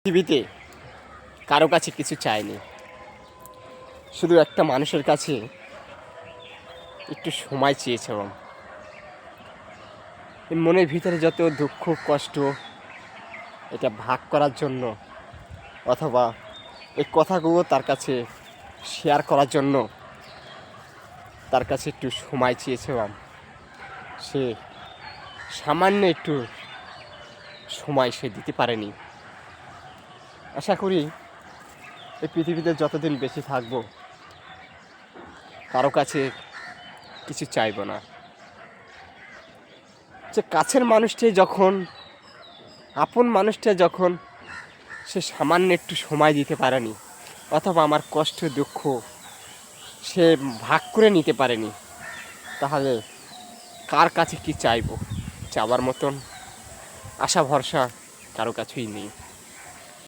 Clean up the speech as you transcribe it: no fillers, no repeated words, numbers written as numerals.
পৃথিবীতে কারো কাছে কিছু চাইনি, শুধু একটা মানুষের কাছে একটু সময় চেয়েছিলাম। এই মনের ভিতরে যত দুঃখ কষ্ট এটা ভাগ করার জন্য, অথবা এই কথাগুলো তার কাছে শেয়ার করার জন্য তার কাছে একটু সময় চেয়েছিলাম। সে সামান্য একটু সময় সে দিতে পারেনি। আশা করি এই পৃথিবীতে যতদিন বেঁচে থাকবো কারো কাছে কিছু চাইব না। যে কাছের মানুষটি যখন, আপন মানুষটা যখন সে সামান্য একটু সময় দিতে পারেনি, অথবা আমার কষ্ট দুঃখ সে ভাগ করে নিতে পারেনি, তাহলে কার কাছে কি চাইব? চাওয়ার মতন আশা ভরসা কারো কাছেই নেই।